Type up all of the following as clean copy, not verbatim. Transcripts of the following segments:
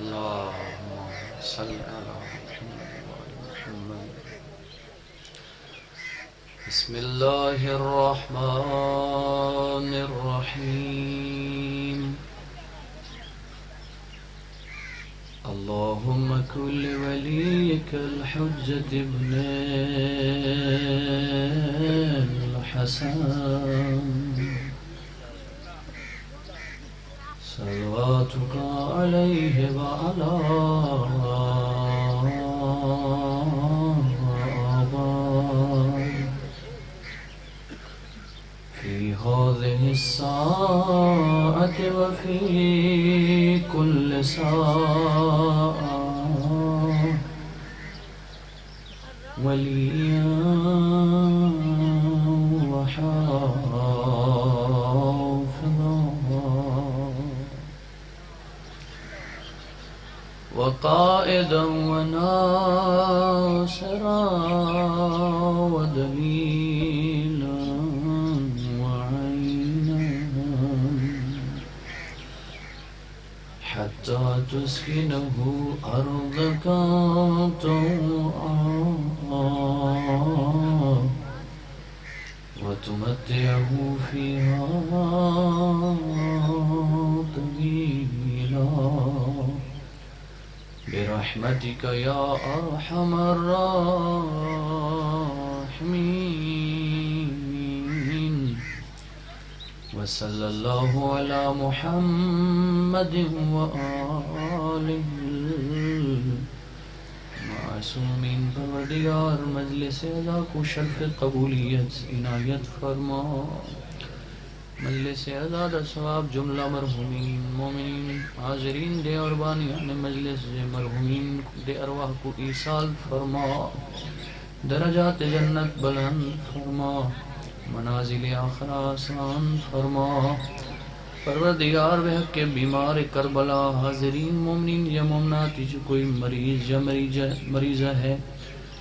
اللهم صل على محمد. بسم الله الرحمن الرحيم. اللهم كن لوليك الحجة ابن الحسن صلواتك عليه وعلى آبائه في هذه الساعة وفي كل ساعة وليا وحافظا وقائدا وناصرا ودليلا وعينا حتى تسكنه أرضك طوعا وتمتعه فيها طويلا برحمتك يا أرحم الراحمين. وصلى الله على محمد وآله معصومین. پروردگار مجلس اعلیٰ کو شرف قبولیت عنایت فرما. مجلس اعلیٰ دا ثواب جملہ مرحومین مومنین حاضرین دے اور بانیان مجلس مرحومین دے ارواح کو ایصال فرما. درجات جنت بلند فرما. منازل آخرہ آسان فرما. پروردگار بحق کے بیمار کربلا حاضرین مومنین یا مومنات جو کوئی مریض یا مریضہ ہے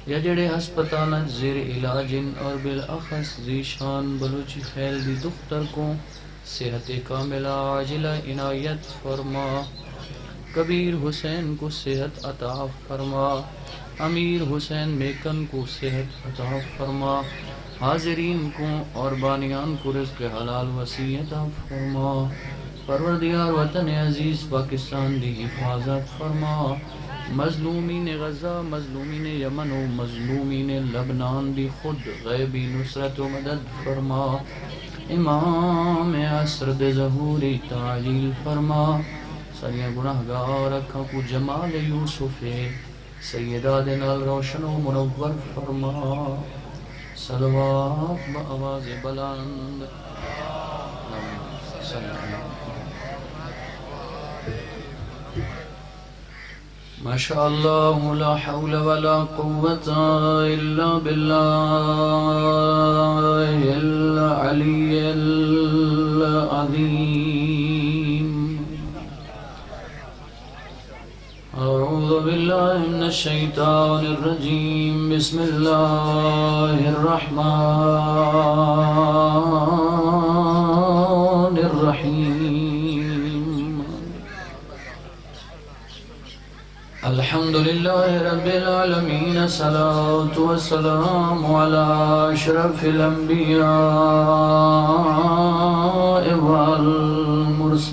یا جڑے ہسپتال زیر علاجن اور بالاخص ذیشان بلوچی خیل دی دختر کو صحت کاملہ عاجلہ عنایت فرما. کبیر حسین کو صحت عطا فرما. امیر حسین میکن کو صحت عطا فرما. حاضرین کو اور بانیان کو رزق حلال وسیع عطا فرما. پروردگار وطن عزیز پاکستان دی حفاظت فرما. مظلومین غزہ، مظلومین یمن و مظلومین لبنان دی خود غیبی نصرت و مدد فرما. امام عصر دے ظہوری تعجیل فرما. ساریاں گناہگار اکھاں کو جمال یوسف سیدہ دے نال روشن و منور فرما. صلوات بآواز بلند. ما شاء الله لا حول ولا قوة إلا بالله العلي العظيم. أعوذ بالله من الشيطان الرجيم. بسم الله الرحمن الرحيم. الحمد لله رب العالمين. الصلاة والسلام على أشرف الأنبياء والمرسلين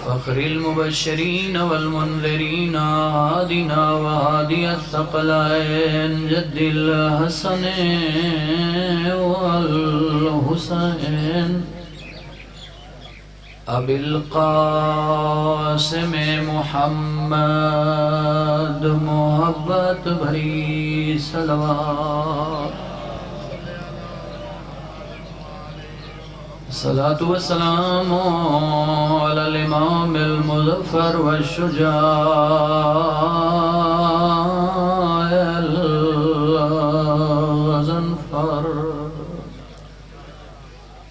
فخر المبشرين والمنذرين هادنا وهادي الثقلين جد الحسن والحسين ابی القاسم محمد محبت بھری صلوات. صلاة والسلام على الإمام المظفر والشجاع الغضنفر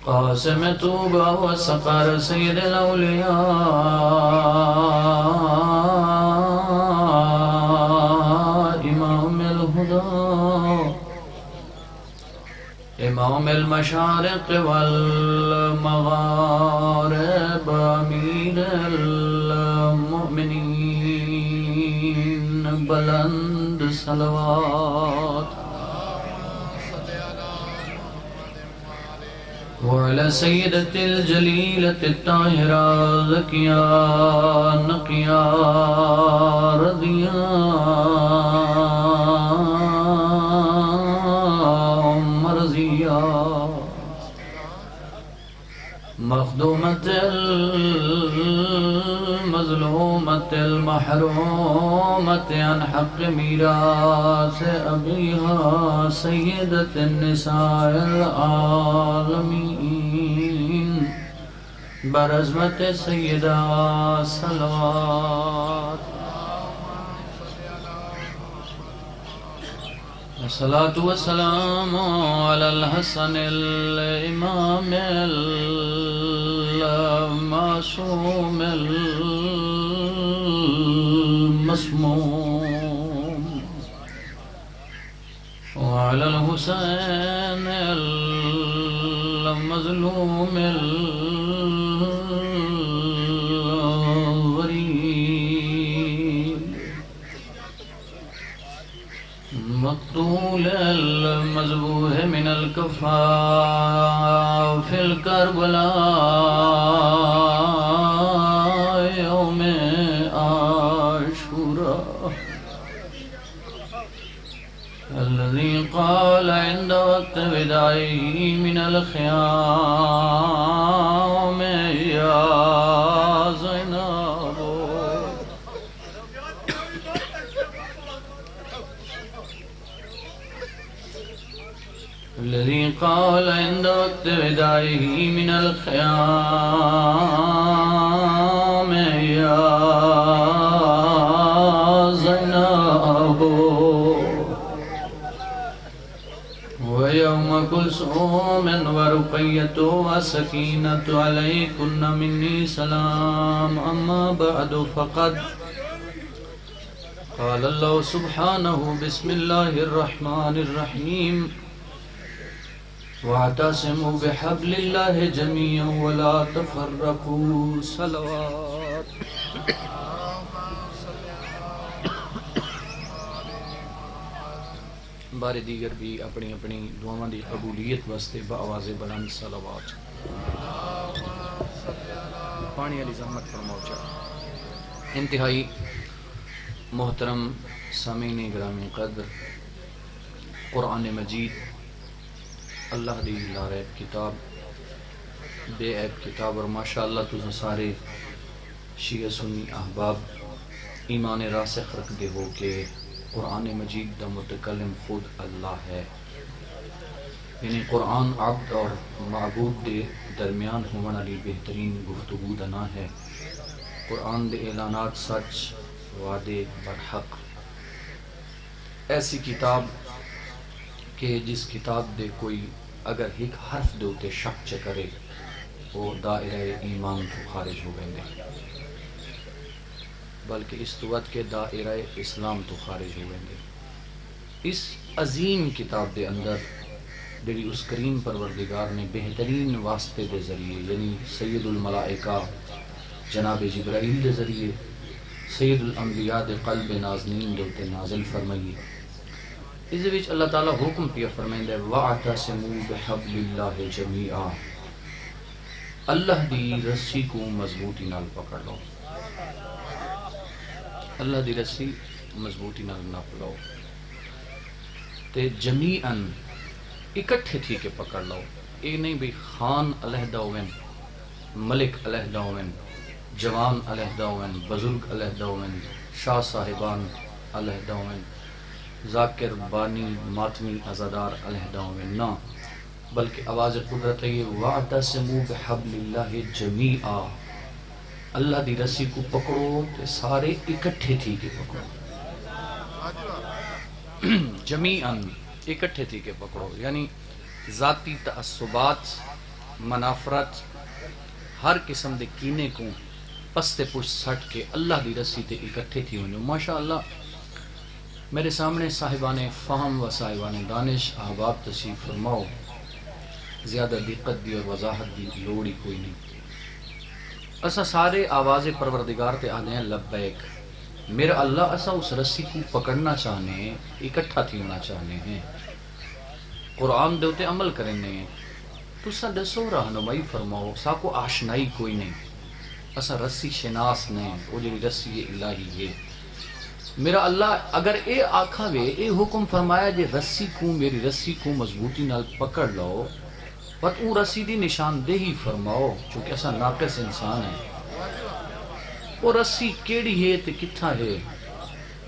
قاسم طوبى وسقر سيد الأولياء إمام الهدى إمام المشارق والمغارب أمير المؤمنين بلند صلوات وعلى سيدة الجليلة الطاهرة زكية نقية رضية مرضية مخدومة المظلومة المحرومة عن حق ميراث أبيها سيدة النساء العالمين برزمة سيدة صلوات الصلاة والسلام على الحسن الإمام المعصوم المسموم وعلى الحسين المظلوم الغريب مقتول المذبوح من الكفار في الكربلاء يوم عاشوراء الذي قال عند وقت وداعه من الخيام يا زينب الذي قال عند وقت وداعه من الخيام يا زينب ويوم كلثوم ورقية وسكينة عليكن مني سلام أما بعد فقد قال الله سبحانه بسم الله الرحمن الرحيم واعتصموا بحبل الله جميعا ولا تفرقوا صلوات بار دیگر بھی اپنی اپنی دعاواں دی قبولیت واسطے بآواز بلند صلوات پانی علی زحمت فرماؤ چاہے انتہائی محترم سامعین گرامی قدر قرآن مجید اللہ دی لاریب کتاب بے عیب کتاب اور ماشاءاللہ تجھے سارے شیعہ سنی احباب ایمان راسخ رکھ دے ہو کہ قرآن مجید دا متکلم خود اللہ ہے یعنی قرآن عبد اور معبود دے درمیان ہونے والی بہترین گفتگو دا نہ ہے قرآن دے اعلانات سچ وعدے برحق ایسی کتاب کہ جس کتاب دے کوئی اگر ایک حرف دے ہوتے شک کرے وہ دائرہ ایمان کو خارج ہو گئے بلکہ اس وقت کے دائرہ اسلام تو خارج ہو گئے اس عظیم کتاب دے اندر جڑی اس کریم پروردگار نے بہترین واسطے دے ذریعے یعنی سید الملائکہ جناب جبرائیل دے ذریعے سید الانبیاء دے قلب نازنین دے تے نازل فرمائی اس وچ اللہ تعالیٰ حکم پیا فرمائندا ہے وَاعْتَصِمُوا بِحَبْلِ اللَّهِ جَمِيعًا اللہ دی رسی کو مضبوطی نال پکڑ لو اللہ دی رسی مضبوطی نال نہ پکڑو تے جمیعاً اکٹھے تھی کے پکڑ لو یہ نہیں بھی خان علیحدہ ہوئن ملک علیحدہ ہوئن جوان علیحدہ ہوئن بزرگ علیحدہ ہوئن شاہ صاحبان علیحدہ ہوئن ذاکر بانی ماتمی ازادار علیحدہ ہوئن نہ بلکہ آواز قدرت ہے وَاعْتَصِمُوا بِحَبْلِ اللَّهِ جَمِيعًا اللہ دی رسی کو پکڑو تے سارے اکٹھے تھی کے پکڑو جمیعاً اکٹھے تھی کے پکڑو یعنی ذاتی تعصبات منافرت ہر قسم دے کینے کو پستے پوچھ سٹ کے اللہ دی رسی تے اکٹھے تھی ہونے ماشاءاللہ میرے سامنے صاحبان فہم و صاحبان دانش احباب تشریف فرماؤ زیادہ دقت دی اور وضاحت دی لوڑ ہی کوئی نہیں۔ اسا سارے آواز پروردگار تے آنے ہیں لبیک، میرا اللہ اسا اس رسی کو پکڑنا چاہنے ہیں، اکٹھا تھینا چاہنے ہیں، قرآن دے اتے عمل کرنے ہیں۔ تو سا دسو رہنمائی فرماؤ، سا کو آشنائی کوئی نہیں، اسا رسی شناس نہیں، وہ جو رسی الہی ہے۔ میرا اللہ اگر اے آکھا وے، اے حکم فرمایا جے رسی کو، میری رسی کو مضبوطی نال پکڑ لو، بٹ اون رسی دی نشاندہی فرماؤ، چونکہ ایسا ناقص انسان ہے۔ وہ رسی کیڑی ہے تے کتھا ہے،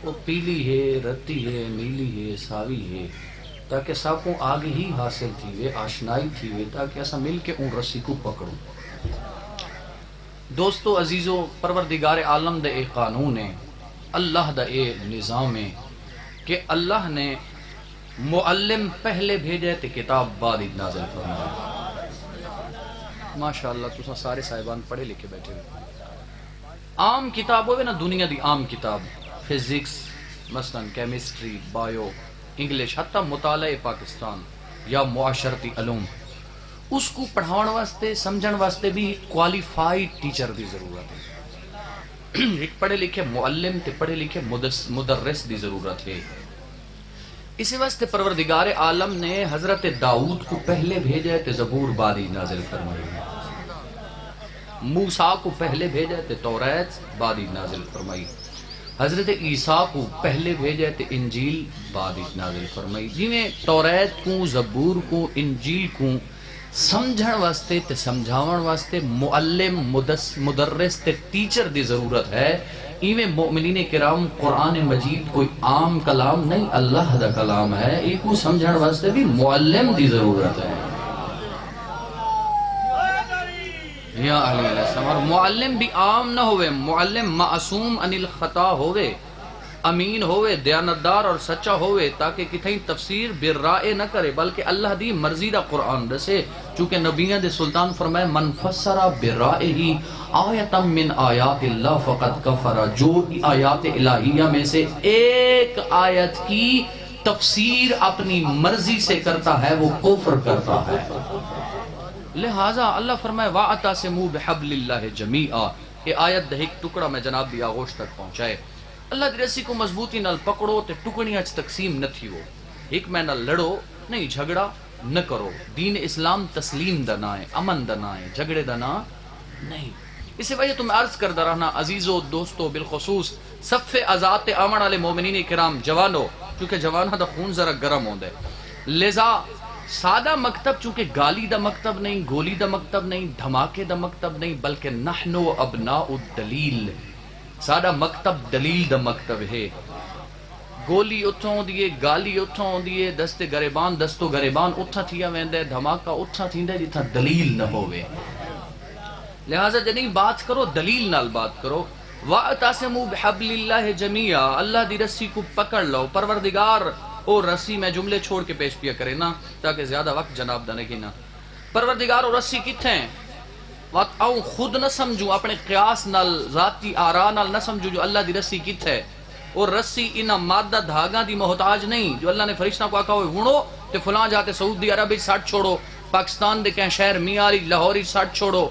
وہ پیلی ہے، رتی ہے، نیلی ہے، ساوی ہے، تاکہ ساکوں آگے ہی حاصل تھی وے، آشنائی تھی وے، تاکہ ایسا مل کے اون رسی کو پکڑوں۔ دوستو عزیزو، پروردگار عالم دے ایک قانون ہے، اللہ دا اے نظام ہے کہ اللہ نے معلم پہلے بھیجے تے کتاب بعد نازل فرمایا۔ ماشاءاللہ تسا سارے صاحبان پڑھے لکھے بیٹھے ہوئے۔ عام کتاب ہوئے نا، دنیا دی عام کتاب، فزکس مثلا، کیمسٹری، بایو، انگلش، حتی مطالعہ پاکستان یا معاشرتی علوم، اس کو پڑھاؤن واسطے سمجھن واسطے بھی کوالیفائیڈ ٹیچر دی ضرورت ہے۔ ایک پڑھے لکھے معلم تے پڑھے لکھے مدرس دی ضرورت ہے۔ اسی واسطے پروردگار عالم نے حضرت داؤد کو پہلے بھیجا تے زبور بعد نازل فرمائی، موسیٰ کو پہلے بھیجا تے توریت بعد نازل فرمائی، حضرت عیسیٰ کو پہلے بھیجا تے انجیل بعد نازل فرمائی۔ جی میں توریت کو، زبور کو، انجیل کو سمجھن واسطے تے سمجھاون واسطے معلم، مدرس تے ٹیچر دی ضرورت ہے، ایویں مومنین کرام قرآن مجید کوئی عام کلام نہیں، اللہ دا کلام ہے، ایک کو سمجھن واسطے بھی معلم دی ضرورت ہے۔ یا علی علیہ السلام، اور معلم بھی عام نہ ہوئے، معلم معصوم عن الخطا ہوئے، امین ہوئے، دیانتدار اور سچا ہوئے، تاکہ کتھیں تفسیر برائے نہ کرے بلکہ اللہ دی مرضی دا قرآن دسے، چونکہ نبیوں دے سلطان فرمائے من فسر برائے آیتا من آیات اللہ فقد کفر، جو آیات الہیہ میں سے ایک آیت کی تفسیر اپنی مرضی سے کرتا ہے وہ کفر کرتا ہے۔ لہٰذا اللہ فرمائے وَاعْتَصِمُوا بِحَبْلِ اللَّهِ جَمِيعًا، یہ آیت دہ ایک ٹکڑا میں جناب دی آغوش تک پہنچائے۔ اللہ دی رسی کو مضبوطی نال پکڑو تے ٹکڑیاں چ تقسیم نہ تھیو، ایک میں نہ لڑو، نہیں جھگڑا نہ کرو۔ دین اسلام تسلیم دا نام ہے، امن دا نام ہے، جھگڑے دا نام نہیں۔ اسی وجہ تو میں عرض کردہ رہنا عزیزو دوستو، بالخصوص صف ازاد تے آمن والے مومنین کرام جوانو، چونکہ جوانہ دا خون ذرا گرم ہوندے، لذا سادہ مکتب چونکہ گالی دا مکتب نہیں، گولی دا مکتب نہیں، دھماکے دا مکتب نہیں، بلکہ نحنو ابناء الدلیل، سادہ مکتب دلیل دا مکتب ہے۔ گولی اتھوں دیئے، گالی اتھوں دیئے، دست گریبان دستو گریبان اتھا تھیا ویندے، دھماکہ اتھا تھیندے جتھا دلیل نہ ہوئے۔ لہٰذا جنہیں بات کرو دلیل نال بات کرو۔ وَاعْتَصِمُوا بِحَبْلِ اللَّهِ جَمِيعًا، اللہ دی رسی کو پکڑ لو۔ پروردگار اور رسی میں جملے چھوڑ کے پیش پیا کرے نا، تاکہ زیادہ وقت جناب دا نہیں نا۔ پروردگار اور رسی کتھے ہیں؟ وقت آؤں خود نہ سمجھوں، اپنے قیاس نال، ذاتی آراء نال نہ سمجھوں جو اللہ دی رسی کتھے، اور رسی انہا مادہ دھاگاں دی محتاج نہیں جو اللہ نے فرشتہ کو آکھا ہوئے وڑو تے فلاں جاتے سعودی عربی ساٹھ چھوڑو، پاکستان دے کہیں شہر میاری لاہوری ساٹھ چھوڑو،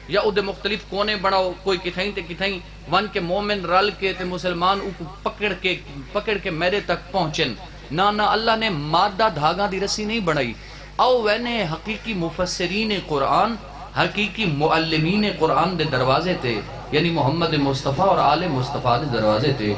یا او دے مختلف کونے بڑھاؤ، کوئی کتھائیں تے کتھائیں ون کے مومن رل کے تے مسلمان او کو پکڑ کے میرے تک پہنچن۔ نہ اللہ نے مادہ دھاگاں دی رسی نہیں بڑھائی، او وینے حقیقی مفسرین قرآن، حقیقی معلمین قرآن دے دروازے تے، یعنی محمد مصطفیٰ اور آل مصطفیٰ دے دروازے تے۔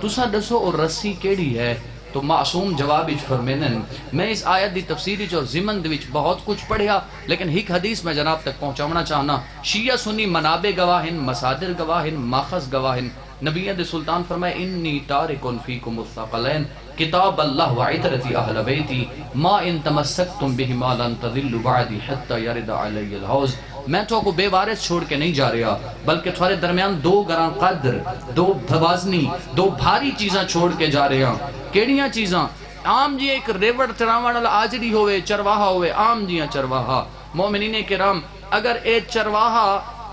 تسا دسو اور رسی کیڑی ہے؟ تو معصوم جواب اچ فرمینن، میں اس آیت دی تفسیر اور ضمن دے وچ بہت کچھ پڑھیا، لیکن ایک حدیث میں جناب تک پہنچاونا چاہنا۔ شیعہ سنی منابع گواہن، مصادر گواہن، ماخذ گواہن۔ نبی دے سلطان فرمائے انی تارکن فیکم الثقلین کتاب اللہ وعطرتی اہل بیتی ما ان تمسکتم بہما لن تضلوا بعدی حتی یرد علی الحوض۔ میں تو کو بے وارث چھوڑ کے نہیں جا رہا، بلکہ تھوڑے درمیان دو گراں قدر، دو بھوازنی، دو بھاری چیزاں چھوڑ کے جا رہا۔ کیڑیاں چیزاں؟ عام جی ایک ریوڑ چراوان والا آجڑی ہوئے، چرواہا ہوئے، عام جیاں چرواہا۔ مومنین کرام اگر اے چرواہا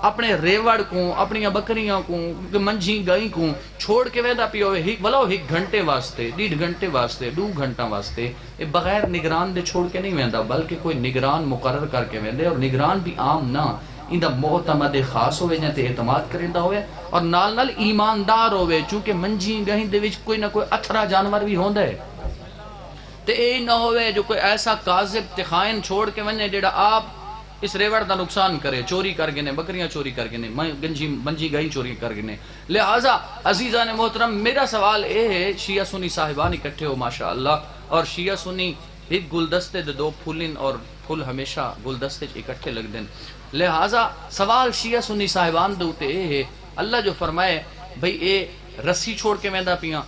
اپنے ریوڑ کو اپنی بکریاں کو منجھی گئی کو چھوڑ کے ویدا پی ہوئے ولو ایک گھنٹے واسطے 1.5 گھنٹے واسطے 2 گھنٹہ واسطے یہ بغیر نگران دے چھوڑ کے نہیں ویندا بلکہ کوئی نگران مقرر کر کے ویندے اور نگران بھی عام نہ اندہ معتمد خاص ہوئے جہاں تے اعتماد کرندہ ہوئے اور نال نال ایماندار ہوئے چونکہ منجھی گئی دے وچ کوئی نہ کوئی اتھرا جانور بھی ہوندہ ہے تے اے نہ ہوئے جو کوئی ایسا کاذب تے خائن چھوڑ کے ونے جڑا آپ اس ریوڑ دا نقصان کرے چوری کر گنے بکریاں چوری کر گنے منجھی گئی چوری کر گنے لہٰذا عزیزان محترم میرا سوال اے ہے شیعہ سنی صاحبان اکٹھے ہو ماشاءاللہ اور شیعہ سنی ایک گلدستے دے 2 پھولن اور پھول ہمیشہ گلدستے اکٹھے لگ دیں لہٰذا سوال شیعہ سنی صاحبان دوتے اے ہے اللہ جو فرمائے بھئی اے رسی چھوڑ کے میندہ پیاں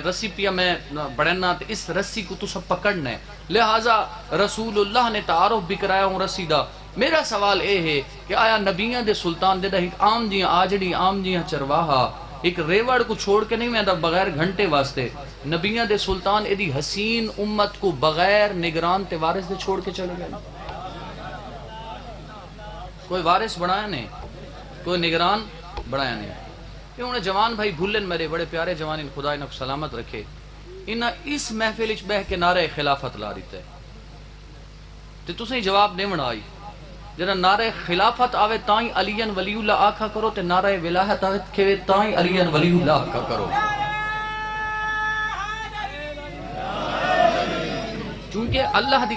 رسی پیا میں بڑھنا اس رسی کو تو سب پکڑنا ہے لہٰذا رسول اللہ نے تعارف بھی کرایا ہوں رسی دا میرا سوال اے ہے کہ آیا نبیاں دے سلطان دے دا ایک عام دیاں آجڑی عام دیاں چرواہا ایک ریوڑ کو چھوڑ کے نہیں میندہ بغیر گھنٹے واسطے نبیاں دے سلطان ایدی حسین امت کو بغیر نگران تے وارث دے چھوڑ کے چلے گئے کوئی وارث بڑھایا نہیں کوئی نگران بڑھایا نہیں یہ انہیں جوان بھائی بھولن میرے بڑے پیارے جوان ان خدا انہیں سلامت رکھے انہیں اس محفل اچ بہ کے نعرہ خلافت لا دیتا ہے تو تسیں جواب نہیں بنائی جنہا نعرہ خلافت آوے تائیں علیین ولی اللہ آکھا کرو تے نعرہ ولایت آوے کھوے تائیں علیین ولی اللہ آکھا کرو چونکہ اللہ دی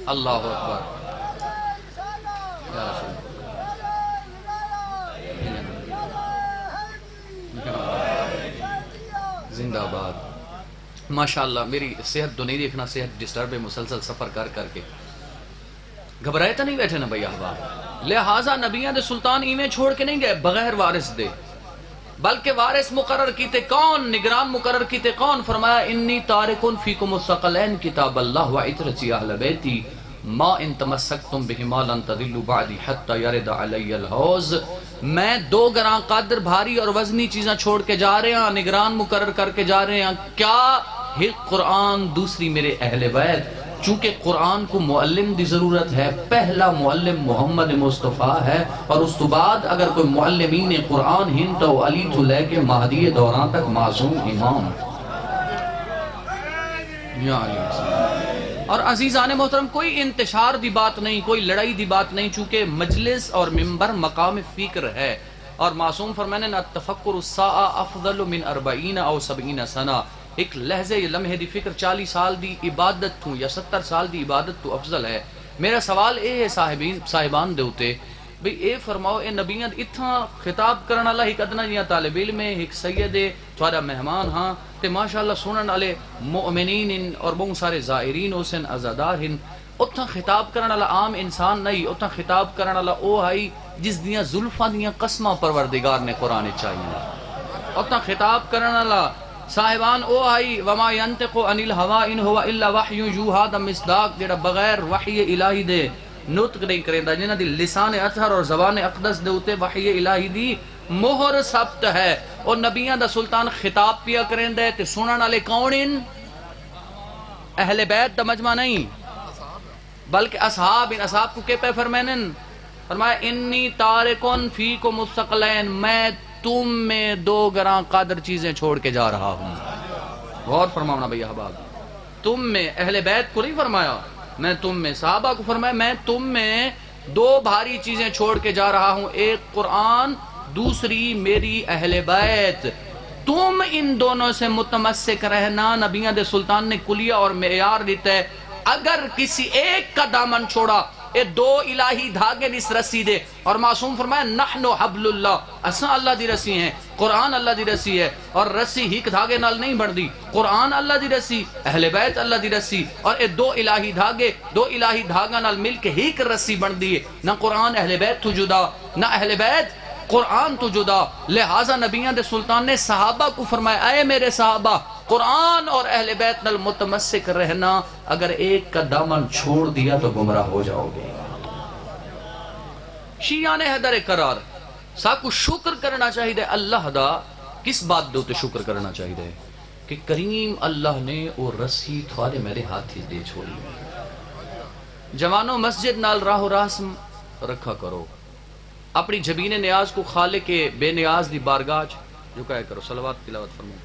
اللہ اکبر یا رسول زندہ باد ماشاءاللہ میری صحت تو نہیں دیکھنا صحت ڈسٹرب ہے مسلسل سفر کر کر کے گھبرائے تو نہیں بیٹھے نا بھئی احباب لہٰذا نبیان دے سلطان ایمیں چھوڑ کے نہیں گئے بغیر وارث دے بلکہ وارث مقرر کیتے کون نگران مقرر کیتے کون فرمایا انی تارکن فیکم الثقلین کتاب اللہ و عطرتی اہل بیتی ما ان تمسکتم بہما لن تضلوا بعدی حتی یرد علی الحوض میں 2 گراں قدر بھاری اور وزنی چیزاں چھوڑ کے جا رہے ہیں نگران مقرر کر کے جا رہے ہیں کیا ایک قرآن دوسری میرے اہل بیت چونکہ قرآن کو معلم دی ضرورت ہے پہلا معلم محمد مصطفیٰ ہے اور اس تو بعد اگر کوئی معلمین قرآن ہن تو علی تو لے کے مہدی دوران تک معصوم امام یا علی اور عزیزان محترم کوئی انتشار دی بات نہیں کوئی لڑائی دی بات نہیں چونکہ مجلس اور منبر مقام فکر ہے اور معصوم فرمانے التفکر الساعہ افضل من 40 او 70 سنہ ایک لحظے یا لمحے دی فکر 40 سال دی عبادت تو یا 70 سال دی عبادت تو افضل ہے میرا سوال اے ہے صاحبان دے ہوتے بھئی اے فرماؤ اے نبیان اتھا خطاب کرنا اللہ ایک ادنا جیاں طالب علم ایک سید تھوڑا مہمان ہاں تے ماشاءاللہ سنن والے مؤمنین اور بہت سارے زائرین حسن عزادار ہن اتھا خطاب کرنا اللہ عام انسان نہیں اتھا خطاب کرنا اللہ او ہائی جس دیاں زلفاں دیاں قسمہ پروردگار نے قرآن چاہیے اتھا خطاب کرنا اللہ صاحبان او آئی وما ینتقو عن الہوا ان ہوا الا وحی یوحا دا مصداق جڑا بغیر وحی الہی دے نطق نہیں کریں دا جنہ دی لسان اطہر اور زبان اقدس دے ہوتے وحی الہی دی مہر ثبت ہے اور نبیان دا سلطان خطاب پیا کریں دے تے سنن والے کون ان اہل بیت دا مجمع نہیں بلکہ اصحاب ان اصحاب کو کے پہ فرمینن فرمایا انی تارکن فیکم الثقلین میں تم میں 2 گراں قدر چیزیں چھوڑ کے جا رہا ہوں غور فرماؤنا بھئی احباب تم میں اہل بیت کو نہیں فرمایا میں تم میں صحابہ کو فرمایا میں تم میں 2 بھاری چیزیں چھوڑ کے جا رہا ہوں ایک قرآن دوسری میری اہل بیت تم ان دونوں سے متمسک رہنا نبیان دے سلطان نے کلیہ اور معیار دیتا ہے اگر کسی ایک کا دامن چھوڑا اے 2 الہی دھاگے اس رسی دے اور معصوم فرمایا نحن حبل اللہ اساں اللہ دی رسی ہیں قرآن اللہ دی رسی ہے اور رسی ہیک دھاگے نال نہیں بڑھ دی قرآن اللہ دی رسی اہل بیت اللہ دی رسی اور اے 2 الہی دھاگے 2 الہی دھاگا نال مل کے ہیک رسی بڑھ دیئے نہ قرآن اہل بیت تو جدا نہ اہل بیت قرآن تو جدا لہٰذا نبیان دے سلطان نے صحابہ کو فرمایا اے میرے صحابہ قرآن اور اہل بیت نال متمسک رہنا اگر ایک کا دامن چھوڑ دیا تو گمراہ ہو جاؤ گے شیعان حیدر قرار ساکو شکر کرنا چاہیے اللہ دا کس بات دو تے شکر کرنا چاہیے کہ کریم اللہ نے وہ رسی تھوڑے میرے ہاتھ ہی دے چھوڑی جوانوں مسجد نال راہ و راسم رکھا کرو اپنی جبین نیاز کو خالق بے نیاز دی بارگاہ جو کہا کرو صلوات تلاوت فرمو.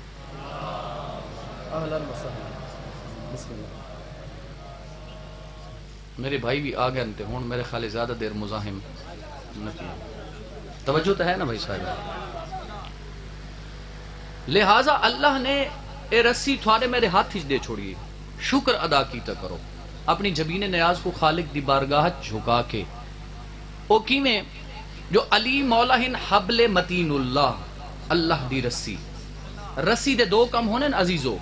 میرے بھائی بھی آ گئے انتے ہون میرے خیال زیادہ دیر مزاحم نہ کیا. توجہ تو ہے نا بھائی صاحب. لہٰذا اللہ نے اے رسی تھوڑے میرے ہاتھ ہی دے چھوڑیے. شکر ادا کیتا کرو اپنی جبین نیاز کو خالق دی بارگاہ جھکا کے. او کی میں جو علی مولا ہن حبل متین اللہ اللہ دی رسی. رسی دے دو کم ہونے عزیزو.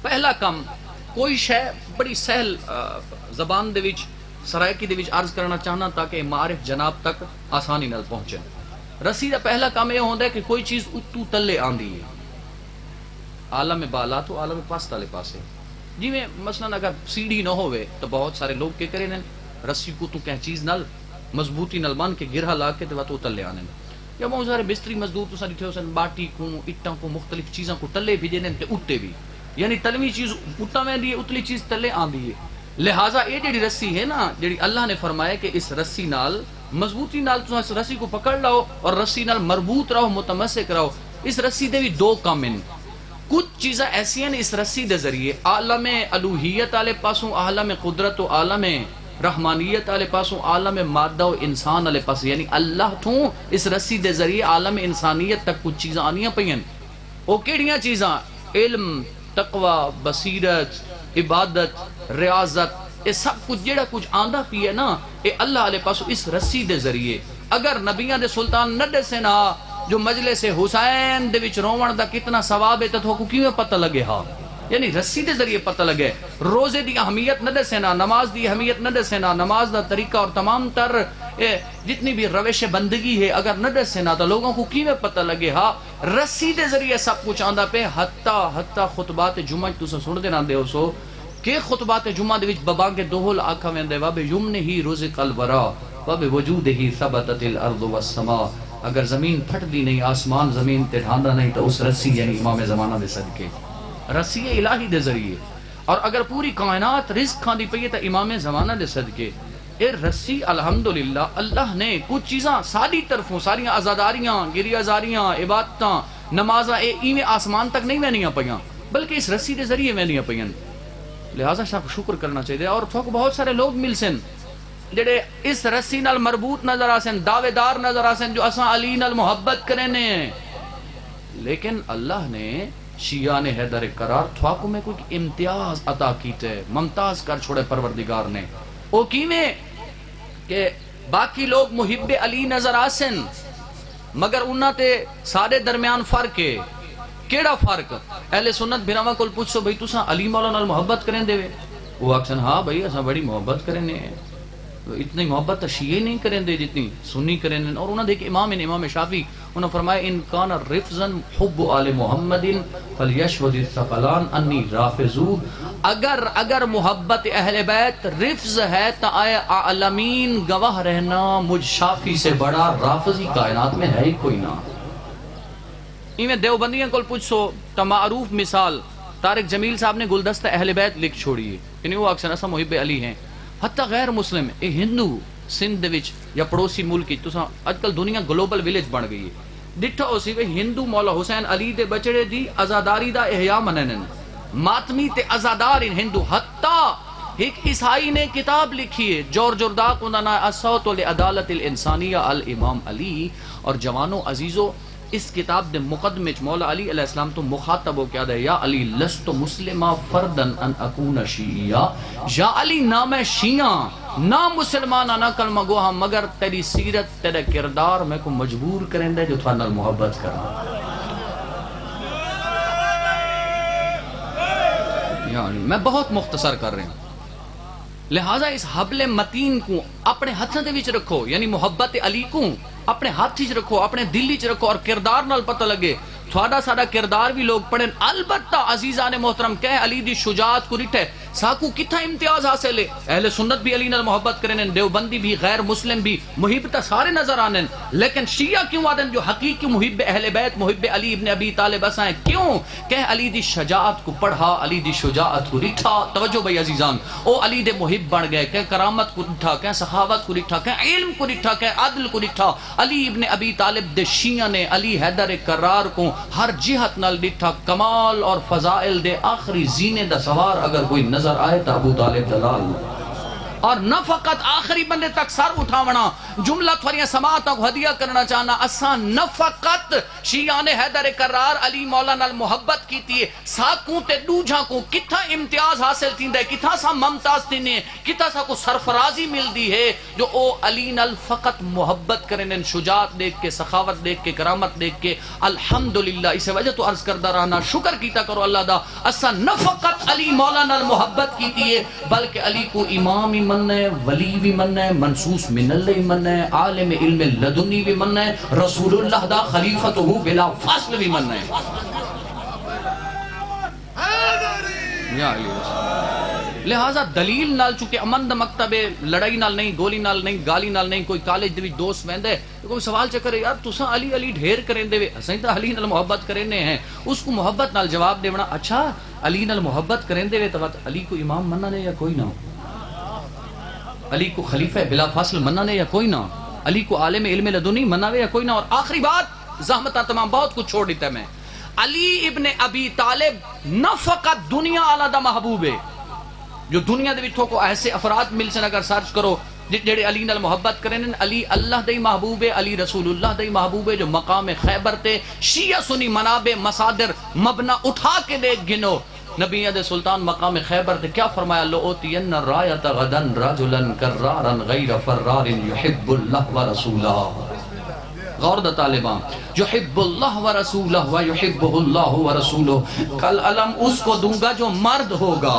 پہلا کم کوئی شے بڑی سہل زبان دے وچ سرائکی دے وچ عرض کرنا چاہنا تاکہ معارف جناب تک آسانی نال پہنچے. رسی دا پہلا کام یہ ہوندا ہے کہ کوئی چیز اتو تلے آندی ہے. عالم بالا تو عالم پاس تالے پاسے. جی میں مثلا اگر سیڑھی نہ ہوئے تو بہت سارے لوگ کے کرے رسی کو تو کہیں چیز نال مضبوطی نال بن کے گرہ لا کے تو تلے آنے. یا بہت سارے بستری مزدور تو ساری تھے باٹی کو اٹاں کو مختلف چیزاں کو تلے بھی دینے تے اٹھتے بھی. یعنی تلوی چیز اٹھا میں دی اتلی چیز تلے آندی ہے. لہٰذا یہ جڑی رسی ہے نا جڑی اللہ نے فرمایا کہ اس رسی نال مضبوطی نال تو اس رسی کو پکڑ لاؤ اور رسی نال مربوط رہو متمسک رہو. اس رسی دے بھی دو کام ہیں. کچھ چیزیں ایسی ہیں اس رسی دے ذریعے عالم الوہیت والے پاسوں عالم قدرت و عالم رحمانیت والے پاسوں عالم مادہ و انسان والے پاس یعنی اللہ تو اس رسی دے ذریعے عالم انسانیت تک کچھ چیزیں آنیاں پئیں. وہ کیڑیاں چیزاں؟ علم، تقوی، بصیرت، عبادت، ریاضت. یہ سب کچھ جڑا کچھ آندا پی ہے نا یہ اللہ علیہ پاسو اس رسی دے ذریعے. اگر نبیاں دے سلطان نہ دسے نا جو مجلس حسین دے وچ روون دا کتنا ثواب ہے تو کو کیویں پتہ لگے ہا. یعنی رسی دے ذریعے پتہ لگے. روزے دی اہمیت نہ دسے نا، نماز دی اہمیت نہ دسے نا، نماز دا طریقہ اور تمام تر جتنی بھی روش بندگی ہے اگر نہ دسے نا تو لوگوں کو کیویں پتہ لگے ہا. رسی دے ذریعے سب کچھ آندا پہ. حتی خطبات جمعہ تساں سن دے رہندے ہو سو کہ خطبات جمعہ دے وچ بابا کے دوہل آکھا ویندے وب یمن ہی رزق الورا وب وجود ہی ثبتت الارض والسماء. اگر زمین پھٹ دی نہیں آسمان زمین تے ڈھاندا نہیں تو اس رسی یعنی امام زمانہ دے صدقے رسی الہی دے ذریعے. اور اگر پوری کائنات رزق کھاندی پئی تے امام زمانہ دے صدقے. اے رسی الحمدللہ اللہ نے کچھ چیزاں ساری طرفوں ساریاں آزاداریاں گریہ زاریاں عبادتاں نمازاں ایویں آسمان تک نہیں وینیاں پیاں بلکہ اس رسی دے ذریعے وینیاں پیاں. لہٰذا شاہ شکر کرنا چاہیے. اور تھوک بہت سارے لوگ مل سن جڑے اس رسی نال مربوط نظر آسن دعوے دار نظر آسن جو اساں علی نال محبت کرنے لیکن اللہ نے شیعان حیدر قرار تھواکو میں کوئی امتیاز عطا کیتے ممتاز کر چھوڑے پروردگار نے. او کیویں کہ باقی لوگ محب علی نظر آسن مگر انہاں تے سارے درمیان فرق ہے. کیڑا فرق؟ اہل سنت بھراواں کول پوچھو بھئی تساں علی مولا نال محبت کریں دے وے؟ وہ آکھسن ہاں بھئی اساں بڑی محبت کرنے اتنی محبت تو شیعہ نہیں کریں دے جتنی سنی کریں دے. اور انہوں نے ایک امام شافعی انہوں نے فرمایا ان کان رفضا حب آل محمد فلیشهد الثقلان انی رافضو. اگر محبت اہل بیت رفض ہے تو آئے عالمین گواہ رہنا مجھ شافعی سے بڑا رافضی کائنات میں ہے ہی کوئی نہ. ایویں دیوبندیاں کول پوچھو تو معروف مثال طارق جمیل صاحب نے گلدستہ اہل بیت لکھ چھوڑی ہے. یعنی وہ اکثر ایسا محب علی ہیں. حتی غیر مسلم اے ہندو سندھ وچ یا پڑوسی ملک تو اج کل دنیا گلوبل ولیج بن گئی ہے. ڈٹھا ہو سی ہندو مولا حسین علی دے بچڑے دی ازاداری دا احیاء منن ماتمی تے ازادار ان ہندو. حتی ایک عیسائی نے کتاب لکھی ہے جور جرداق انہا نا الصوت لعدالت الانسانیہ الامام علی. اور جوانو عزیزو اس کتاب دے مقدمے مولا علی علیہ السلام تو مخاطب ہو کیا دے یا علی لست مسلمہ فردن ان اکون شیعہ. یا علی نہ میں شیعہ نہ مسلمان نہ کلمہ گوہاں مگر تیری سیرت تیرے کردار میں کو مجبور کریں دے جو تھوڑا نال محبت کرنا. یعنی میں بہت مختصر کر رہے ہیں. لہٰذا اس حبل متین کو اپنے ہاتھ دے وچ رکھو یعنی محبت علی کو اپنے ہاتھ ہی رکھو اپنے دل ہی رکھو اور کردار نال پتہ لگے تھوڑا سارا کردار بھی لوگ پڑھیں. البتہ عزیزان محترم کہہ علی دی شجاعت کو رٹھے ساکو کتھا امتیاز حاصل ہے. اہل سنت بھی علی نال محبت کریں، دیوبندی بھی، غیر مسلم بھی، محب تا سارے نظر آنے، لیکن شیعہ کیوں آدن جو حقیقی محب اہل بیت محب علی ابن ابی طالب اسائیں کیوں کہ علی دی شجاعت کو پڑھا، علی دی شجاعت کو ڈٹھا. توجہ بھائی عزیزان، او علی دے محب بن گئے، کہ کرامت کو ڈٹھا، کہ سخاوت کو ڈٹھا، کہ علم کو ڈٹھا، کہ عدل کو ڈٹھا. علی ابن ابی طالب دے شیعہ نے علی حیدر کرار کو ہر جہت نال ڈٹھا. کمال اور فضائل دے آخری زینے دا سوار اگر کوئی نظر آئے تو ابو طالب دلال، اور نہ فقط آخری بندے تک سر اٹھاونا. جملہ تھوڑیاں سماعت کو ہدیہ کرنا چاہنا، اساں نہ فقط شیعان حیدر کرار علی مولا نال محبت کیتی ہے، ساکوں تے دوجھاں کو کتھا امتیاز حاصل تھیندا ہے، کتھا سا ممتاز تھینے، کتھا سا کو سرفرازی ملدی ہے جو او علی نال فقط محبت کریں، شجاعت دیکھ کے، سخاوت دیکھ کے، کرامت دیکھ کے. الحمدللہ اس وجہ تو عرض کردہ رہنا، شکر کیتا کرو اللہ دا، اساں نہ فقط علی مولا نال محبت کیتی ہے بلکہ علی کو امام ہی مننا ہے، ولی بھی مننا ہے، منصوص من اللہ مننا ہے، عالم علم لدنی بھی مننا ہے، رسول اللہ دا خلیفتہ بلا فاصل بھی مننا ہے. یا علی لہذا دلیل نال چونکہ امن دا مکتب ہے، لڑائی نال نہیں، گولی نال نہیں، گالی نال نہیں. کوئی کالج دے دوست ویندا ہے کوئی سوال چکرے یار تساں علی علی ڈھیر کریں دے، اساں تے علی نال محبت کرنے ہیں. اس کو محبت نال جواب دیونا، اچھا علی نال محبت کریں دے تو علی کو امام مننا نے یا کوئی نہ، علی کو خلیفہ بلا فاصل مننا نے یا کوئی نہ، علی کو عالم علم لدنی مننا یا کوئی نہ. اور آخری بات زحمت تمام بہت کچھ چھوڑ دیتا ہے میں، علی ابن ابی طالب نہ فقط دنیا آلہ دا محبوب ہے، جو دنیا دے وچوں کو ایسے افراد مل سن اگر سرچ کرو جڑے علی نال محبت کریں، علی اللہ دے محبوب ہے، علی رسول اللہ دے محبوب ہے. جو مقام خیبر تے شیعہ سنی منابع مصادر مبنا اٹھا کے دے گنو، نبی دے سلطان مقام خیبر تے کیا فرمایا، لؤتین الرایۃ غدا رجلا کرارا غیر فرار یحب اللہ ورسولہ. غور دا طالبان، یحب اللہ ورسولہ ویحبہ اللہ ورسولہ. کل علم اس کو دوں گا جو مرد ہوگا،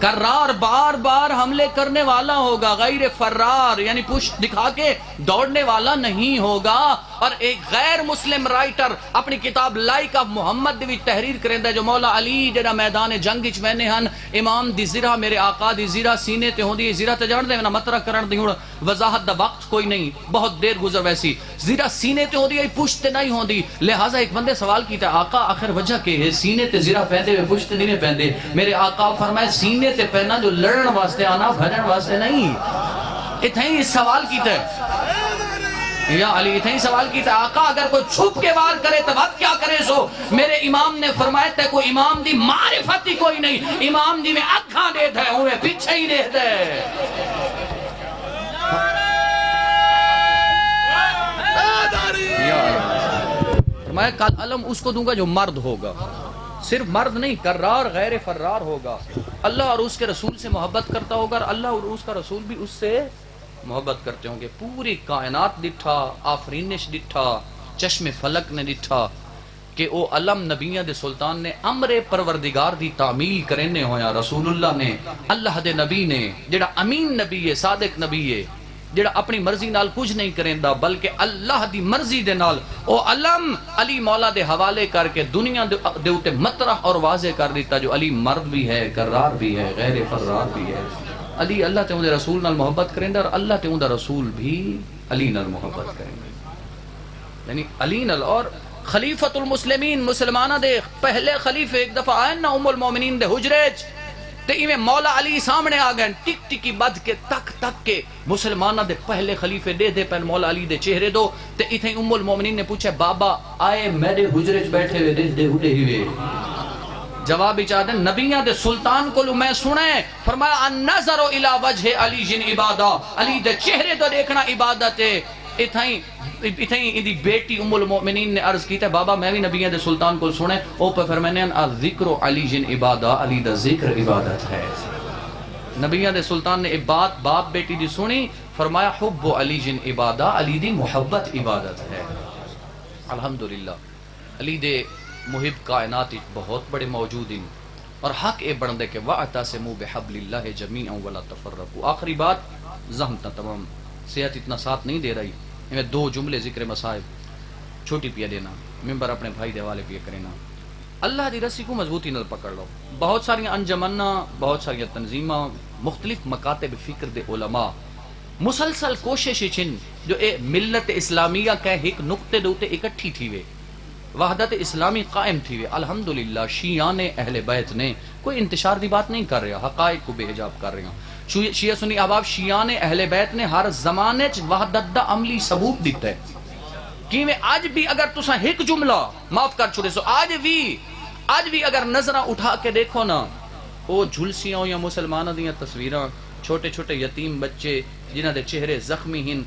کرار بار بار حملے کرنے والا ہوگا، غیر فرار یعنی پشت دکھا کے دوڑنے والا نہیں ہوگا. اور ایک غیر مسلم رائٹر اپنی کتاب لائک آف محمد دی تحریر کریندا جو مولا علی جڑا میدان جنگ وچ وینے ہن، امام دی زرہ میرے آقا دی زرہ سینے تے ہوندی، زرہ تے جان دے نا مطرح کرن دی ہن وضاحت دا وقت کوئی نہیں، بہت دیر گزر ویسی. زرہ سینے تے ہوندی ہے پشت تے نہیں ہوندی. لہٰذا ایک بندے سوال کیتا، آقا آخر وجہ کہ ہے سینے تے زرہ پہندے ہوئے پشت نہیں پہندے؟ میرے آقا فرمائے سینے تے پہننا جو لڑن واسطے آنا بھجن واسطے نہیں. اتھیں سوال کیتا ہے یا علی، اتھیں سوال کیتا ہے آقا اگر کوئی چھپ کے وار کرے تو بات کیا کرے سو؟ میرے امام نے فرمایا تے کوئی امام دی معرفت ہی کوئی نہیں، امام دی میں اکھاں دیتا ہے ہوئے پیچھے ہی دیتا ہے. فرمایا کل علم اس کو دوں گا جو مرد ہوگا، صرف مرد نہیں، کرار غیر فرار ہوگا، اللہ اور اس کے رسول سے محبت کرتا ہوگا، اور اللہ اور اس کا رسول بھی اس سے محبت کرتے ہوں گے. پوری کائنات ڈٹھا، آفرینش ڈٹھا، چشم فلک نے ڈٹھا کہ او علم نبیہ دے سلطان نے امر پروردگار دی تعمیل کرنے ہویا. رسول اللہ نے، اللہ دے نبی نے جڑا امین نبی ہے، صادق نبی ہے، جڑا اپنی مرضی نال کچھ نہیں کریندا بلکہ اللہ دی مرضی دے نال او علم علی مولا دے حوالے کر کے دنیا دے اوتے مطرح اور واضح کر دیتا جو علی مرد بھی ہے، کرار بھی ہے، غیر فرار بھی ہے. علی اللہ تے اون دے رسول نال محبت کریندا اور اللہ تے اون دا رسول بھی علی نال محبت کریندا، یعنی علی نال. اور خلیفۃ المسلمین مسلمانہ دے پہلے خلیفے ایک دفعہ آئے نا ام المومنین دے حجرے تے ایویں مولا علی سامنے آ گئے، ٹک ٹکی بد کے تک تک کے مسلمانہ دے پہلے خلیفے دے پہن مولا علی دے چہرے دو. تے ایتھے ام المومنین نے پوچھا بابا آئے میرے حجرے چ بیٹھے ہوئے دے اڑے ہوئے؟ جواب چاہتے ہیں نبیاں دے سلطان کو میں سنے، فرمایا النظر الی وجہ علی جن عبادہ، علی دے چہرے تو دیکھنا عبادت ہے. اتھائیں دی بیٹی ام المؤمنین نے عرض کیتا ہے بابا میں بھی نبیاں دے سلطان کو سنے، او پہ فرمانے ہیں ذکر علی جن عبادہ، علی دا ذکر عبادت ہے. نبیاں دے سلطان نے بات باپ بیٹی دی سنی، فرمایا حب علی جن عبادہ، علی دی محبت عبادت ہے. الحمدللہ علی دے محب کائنات بہت بڑے موجود ہیں، اور حق اے بڑھندے کہ وَاعْتَصِمُوا بِحَبْلِ اللَّهِ جَمِيعًا وَلَا تَفَرَّقُوا. آخری بات زحمت تمام، صحت اتنا ساتھ نہیں دے رہی، میں دو جملے ذکر مصائب چھوٹی پیا دینا، ممبر اپنے بھائی دے حوالے پیا کرنا. اللہ دی رسی کو مضبوطی نال پکڑ لو. بہت ساری انجمناں، بہت ساری تنظیماں، مختلف مکاتب فکر دے علماء مسلسل کوشش چھن جو اے ملت اسلامیہ کہ ایک نقطے دے اوتے اکٹھی تھی وے، وحدت اسلامی قائم تھی وے. الحمدللہ شیعان اہل بیت نے کوئی انتشار دی بات نہیں کر رہا، حقائق کو بے حجاب کر رہے ہیں. شیعہ سنی احباب شیعان اہل بیت نے ہر زمانے چ وحدت دا عملی ثبوت دیتا ہے. کہ آج بھی اگر تسا ایک جملہ معاف کر چھوڑے سو آج بھی اگر نظرہ اٹھا کے دیکھو نا، وہ جھلسیاں یا مسلمانوں دیاں تصویراں، چھوٹے چھوٹے یتیم بچے جنہاں دے چہرے زخمی ہیں،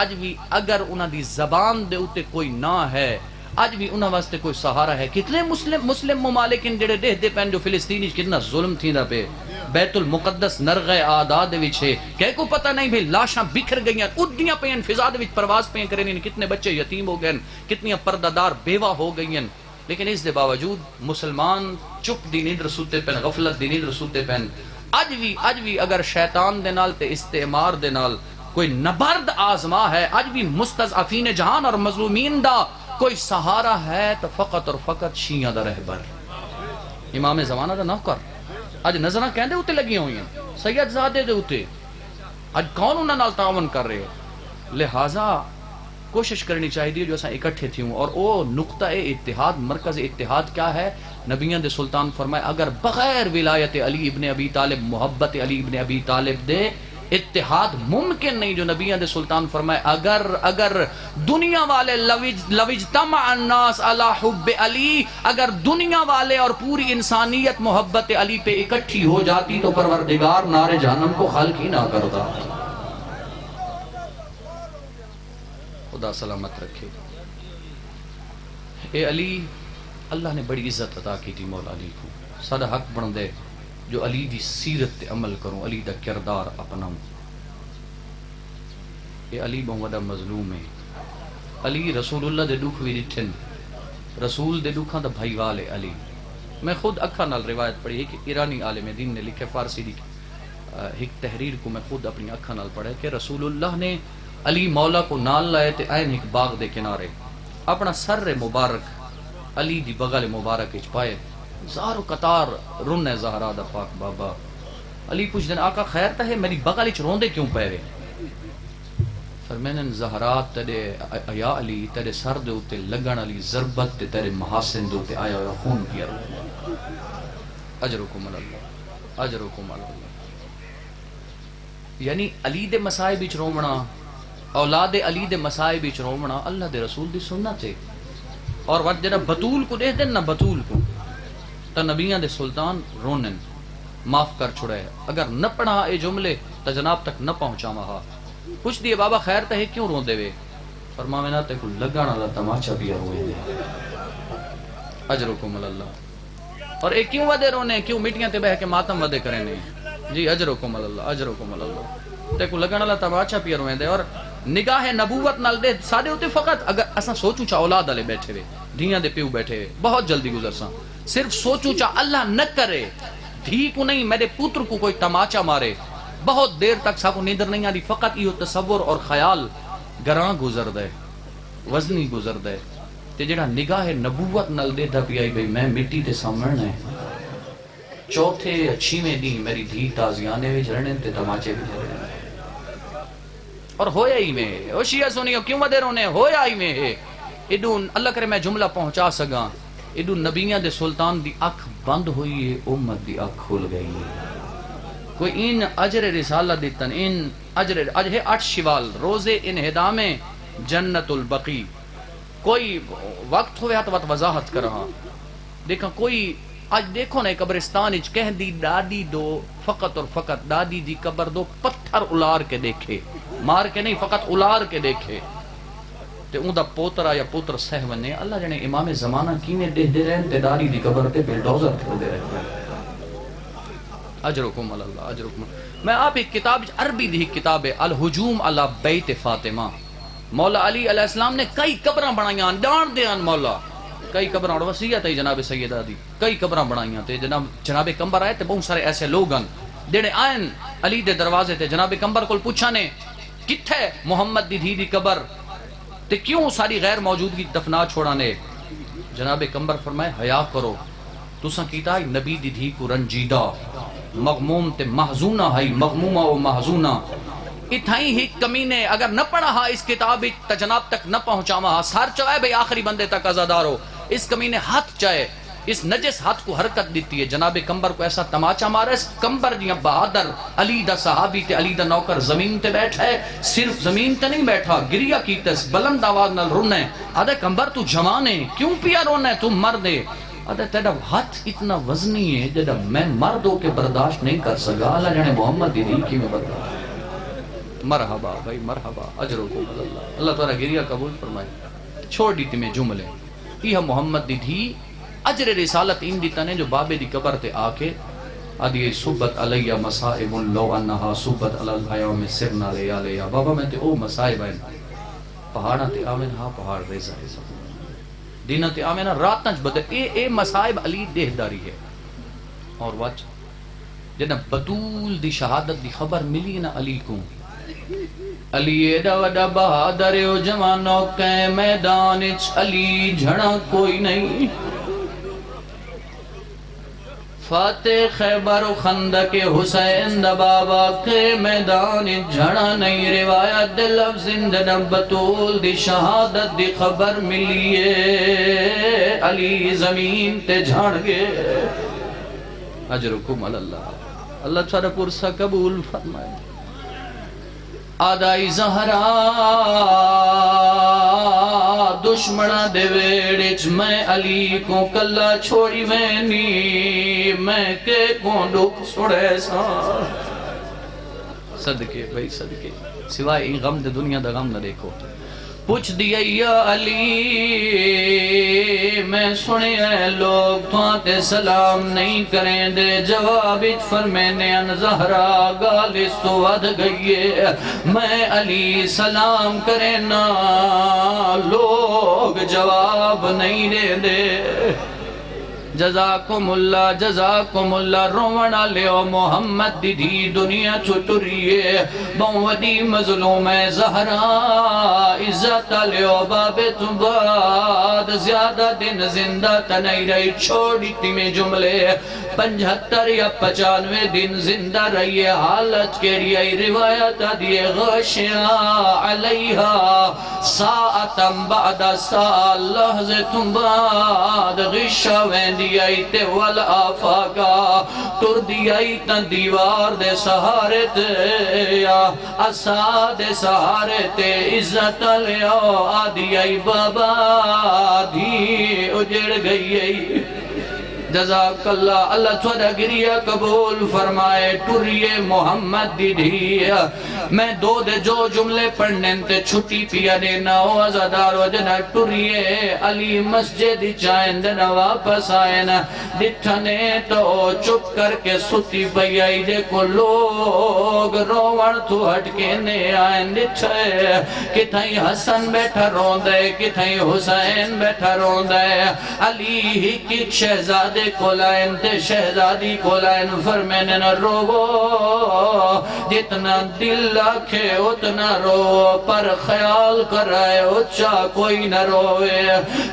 آج بھی اگر انہاں دی زبان دے اوتے کوئی نہ ہے، آج بھی انہاں واسطے کوئی سہارا ہے. کتنے مسلم ممالک ان جڑے دے پین جو فلسطینی کتنا ظلم تھیندا پے، بیت المقدس نرغے آداد وچ ہے کہ کو پتہ نہیں بھی لاشاں بکھر گئیاں، اڈیاں پئیاں، فضا دے وچ پرواز پئیاں کریں، کتنے بچے یتیم ہو گئے، کتنی پردہ دار بیوہ ہو گئیں. لیکن اس دے باوجود مسلمان چپ دی نیند رسوتے پین، غفلت دی نیند رسوتے پین. اج بھی اگر شیطان دے نال تے استعمار دے نال کوئی نبرد آزما ہے، اج بھی مستضعفین جہان اور مظلومین دا کوئی سہارا ہے تو فقط اور فقط شیعہ دا رہبر، امام زمانہ دا نوکر. اج نظراں کہندے اوتے لگی ہوئی ہیں، سید زادے دے اوتے، اج کون انہاں نال تعاون کر رہے. لہذا کوشش کرنی چاہیے جو اساں اکٹھے تھیوں. اور او نقطہ اتحاد، مرکز اتحاد کیا ہے؟ نبیان دے سلطان فرمائے اگر بغیر ولایت علی ابن ابی طالب، محبت علی ابن ابی طالب دے اتحاد ممکن نہیں. جو نبیان دے سلطان فرمائے اگر دنیا والے لو اجتمع الناس علی حب علی، اگر دنیا والے اور پوری انسانیت محبت علی پہ اکٹھی ہو جاتی تو پروردگار نار جہنم کو خلق ہی نہ کرتا. خدا سلامت رکھے. اے علی، اللہ نے بڑی عزت عطا کی تھی مولا علی کو. سارا حق بن دے جو علی دی سیرت تے عمل کروں، علی دا کردار اپناؤں. اے علی بہت بڑا مظلوم ہے. علی رسول اللہ دے دکھ بھی ڈٹھن، رسول دے دکھاں دا بھائی والے علی. میں خود اکھا نال روایت پڑھی ہے کہ ایرانی عالم دین نے لکھے، فارسی دی ایک تحریر کو میں خود اپنی اکھا نال پڑھے کہ رسول اللہ نے علی مولا کو نال لائے تے این ایک باغ دے کنارے اپنا سر مبارک علی دی بغل مبارک اچ پائے، زارو قطار رن زہرا دا پاک بابا. علی پوچھ دن آقا خیر تا ہے میری بغل اچ روندے کیوں پے وے؟ فرمینن زہرات تیرے یا علی تیرے سر دے اوتے لگن علی ضربت تے تیرے محاسن دے اوتے آیا ہوا خون کیا رو. اجرکم اللہ، اجرکم اللہ. یعنی علی دے مسائب وچ رومنا، اولاد علی دے مسائب وچ رومنا اللہ دے رسول دی سنت ہے. اور وقت جڑا بطول کو دیکھ دن نا، بطول کو تا نبیان دے سلطان رونن معاف کر چھڑے. اگر نہ پڑھا اے جملے تا جناب تک نہ پہنچا مہا. پوچھ دیے بابا خیر تا ہے کیوں رون دے وے؟ فرماوینا تے کو لگانا اللہ تماشا بھی روئے دے. اجرکم اللہ. اور اے کیوں ودے رونے، کیوں مٹیاں تے بہ کے ماتم ودے کرنے؟ جی اجرکم اللہ، اجرکم اللہ. تے کو لگانا اللہ تماشا بھی روئے دے. اور نگاہ نبوت نال دے سادے ہوتے فقط اگر اساں سوچوں چا اولاد والے بیٹھے وے، دھیاں دے پیو بیٹھے وے، بہت جلدی گزر ساں. صرف سوچوں چا اللہ نہ کرے دھی کو نہیں میرے پتر کو کوئی تماچا مارے، بہت دیر تک ساکو نیندر نہیں آدھی. فقط یہ تصور اور خیال گراں گزر دے، وزنی گزر دے. تے جڑا نگاہ نبوت نال دے دا پیائی بھئی میں مٹی تے سامنے چوتھے اچھیویں دی میری دھی تازیانے وچ رہنے تے تماچے وچ رہنے. اور ہویا ہی میں او شیعہ سنیو کیوں ودے رونے؟ ہویا ہی میں ہے. ایڈو اللہ کرے میں جملہ پہنچا سگاں، ایڈو نبیان دے سلطان دی اکھ بند ہوئی ہے، امت دی اکھ کھل گئی ہے. کوئی ان اجر رسالہ دیتن، ان اجر ہے 8 شوال روزے انہدام جنت البقی. کوئی وقت ہویا تو وضاحت کر رہا. دیکھا کوئی آج دیکھو نا قبرستان اچ کہہ دی دادی دو فقط اور فقط دادی دی قبر دو پتھر الار کے دیکھے، مار کے نہیں فقط الار کے دیکھے. تے اون دا پوترا یا پوتر سہونے اللہ جنے امام زمانہ کینے دے رہے تے دادی دی قبر تے بلڈوزر کر دے رہے. اجرکم اللہ، اجرکم. میں آپ ایک کتاب عربی دی کتاب ہے الہجوم علی بیت فاطمہ. مولا علی علیہ السلام نے کئی قبراں بنائیاں، ڈان دیاں مولا کئی قبراں. اور وصیت ہے جناب سیدہ دی کئی قبراں بنائیاں. تے جناب کمبر آئے تے بہت سارے ایسے لوگ ہیں جڑے آئن علی دے دروازے تے جناب کمبر کول پوچھانے کتھے محمد دی دھی دی قبر تے کیوں ساری غیر موجودگی دفنا چھوڑانے؟ جناب کمبر فرمائے حیا کرو، تُساں کیتا ہے نبی دی دھی کو رنجیدہ مغموم تے محزونہ ہے مغمومہ و محزونہ اتھائیں ہی کمینے اگر نہ پڑھا ہا اس کتاب تا جناب تک نہ پہنچاما ہا سار چاہے بھئی آخری بندے تک ازادارو اس کمینے ہاتھ چاہے اس نجس ہاتھ کو حرکت دیتی ہے جناب کمبر کو ایسا تماچا مارا اس کمبر جیاں بہادر علی دا صحابی تے علی دا نوکر زمین تے بیٹھا ہے صرف زمین تے نہیں بیٹھا گریا کیتس بلند آواز نال رونے آدھے کمبر تو جوانے کیوں پیا رونے تو مر دے آدھے تیرا ہاتھ اتنا وزنی ہے جدہ میں مردوں کے برداشت نہیں کر سکا اللہ جانے محمد دی کی میں برداشت مرحبا بھائی مرحبا اجرکم اللہ اللہ تعالیٰ گریا قبول فرمائے چھوڑ دیتی میں جملے یہ محمد دی تھی اجر رسالت ان دیتا نے جو بابے دی قبر تے آکے آدھی صبت علیہ مسائب لو انہا صبت علی الحیوم سرنا لیا لیا بابا میں تے او مسائب ہیں پہاڑا تے آمین ہاں پہاڑ ریزہ ریزہ دینہ تے آمین رات نج بدر اے مسائب علی دہداری ہے اور وچ جنہ بطول دی شہادت دی خبر ملی نا علی کو علی ایڈا وڈا بہادر او جوانوں کے میدان علی جھڑا کوئی نہیں فاتح خیبر و خندق حسین دا بابا کے میدان جھڑا نہیں روایت دے لفظ اندنا بطول دی شہادت دی خبر ملیے علی زمین تے جھڑ گئے اجرکم اللہ اللہ تعالیٰ پرسا قبول فرمائے آدائی زہرا دشمنہ دے ویڑچ میں علی کو کلا چھوڑی میں کے کونڈک سڑے سا صدقے بھائی صدقے سوائے این غم دے دنیا دا غم نہ دیکھو پوچھ دیا یا علی میں سنے ہیں لوگ تواتے سلام نہیں کریں دے جوابت فرمینے ان زہرا گالس تو ود گئیے میں علی سلام کریں نا لوگ جواب نہیں دے دے جزاکم اللہ رونا لیو محمد دی دی دنیا چھٹریے بودی مظلوم زہرا عزت لیو باب تباد زیادہ دن زندہ تنہی رہی چھوڑی تیمیں جملے 75 یا 95 دن زندہ رہی حالت کے لیے روایت دیئے غشیاں علیہا ساعتم بعد سال لحظتم بعد غشہ ویندی دیئیتے والآفاقا تر دیئیتا دیوار دے سہارے تے یا اسا دے سہارے تے عزت لیو آدیئی بابا دی اجڑ گئی جزاک اللہ اللہ تھوڑا گریہ قبول فرمائے ٹریے محمد دی دھیا میں دو دے جو جملے پڑھنے تے چھٹی پیا دینا او ازادار و جنا ٹریے علی مسجد چائن دینا واپس آئین دٹھنے تو چپ کر کے ستی بیائی دے کو لوگ روڑ تو ہٹ کے نے آئین دٹھے کتھائی حسن بیٹھا رون دے کتھائی حسین بیٹھا رون دے علی ہی کی شہزادے کولائن تے شہزادی کولائن فرمینے نہ روو جتنا دل لکھے اتنا رو پر خیال کرائے اچھا کوئی نہ روے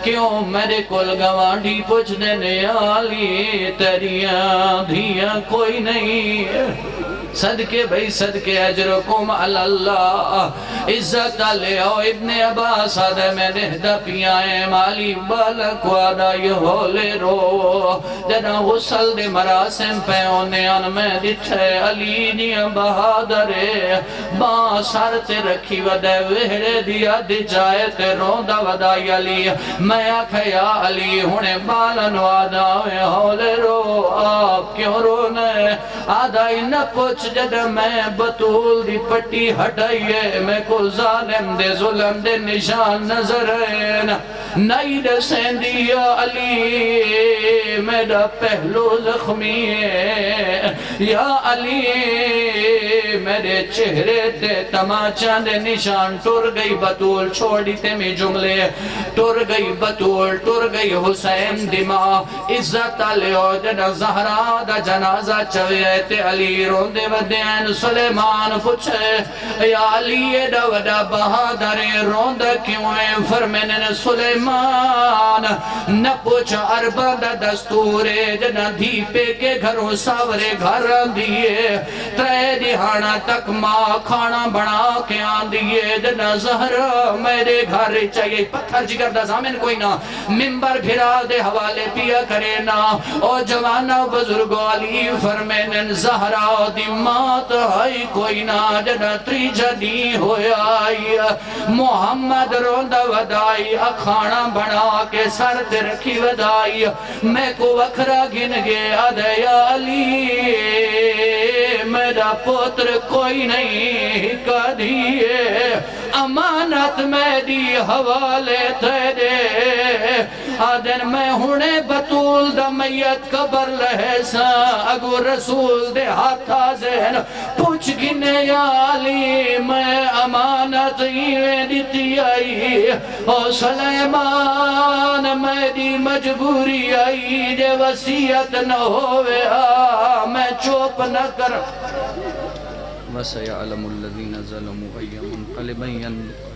کیوں میرے کول گوانڈی پوچھ دینے آلی تیریاں دھیاں کوئی نہیں صدقے بھئی صدقے اجرکم اللہ عزت لیو ابن عباس آدھے میں نہدہ پیائیں مالی بالک وادہ یہ ہولے رو جنا غسل دے مراسم پیونے ان میں دٹھے علی نیا بہادرے باں سارتے رکھی ودے وہرے دیا دی جائے تے روندہ ودائی علی میں آکھا یا علی ہونے بالن وادہ ہولے رو آپ کیوں رونے آدھائی نہ پوچھ جد میں بطول دی پٹی ہٹائیے میں کو ظالم دے ظلم دے نشان نظر ہے نئی دے سیندی علی میرا پہلو زخمی ہے یا علی میرے چہرے تے تماچان دے نشان ٹر گئی بطول چھوڑی تے میں جملے ٹر گئی بطول ٹر گئی حسین دماغ عزت علیہ جنہ زہرہ دا جنازہ چوئے تے علی روندے ودین سلیمان پوچھے یا علی ایڈا وڈا بہادر روندہ کیوں ہے فرمینے سلیمان سلیمان نہ پوچھ اربا دا دستورے جنا دھی پہ کے گھروں ساورے گھر دیئے ترے دہانا تک ماں کھانا بنا کے آن دیئے جنا زہر میرے گھر چاہیے پتھر جگر دا زامن کوئی نہ ممبر بھرا دے حوالے پیا کرے نا او جوانا بزرگ علی فرمینن زہرا دی مات آئی کوئی نہ جنا تری جدی ہویا آئی محمد روندہ ودائی اکھانا بنا کے سر تے رکھی ودائی میں کو وکھرا گن گیا دے علی میرا پوتر کوئی نہیں کا دیئے امانت میں دی حوالے تے دے آدن میں ہونے بطول دا میت قبر لہے سا اگو رسول دے ہاتھا زین پوچھ گنے یا علی میں امانت ہی دیتی آئی او سلیمان میں دی مجبوری آئی جے وسیعت نہ ہوئے میں چوپ نہ کر وَسَيَعْلَمُ الَّذِينَ ظَلَمُوا أَيَّ مُنْقَلِبٍ يَنْقَلِبُونَ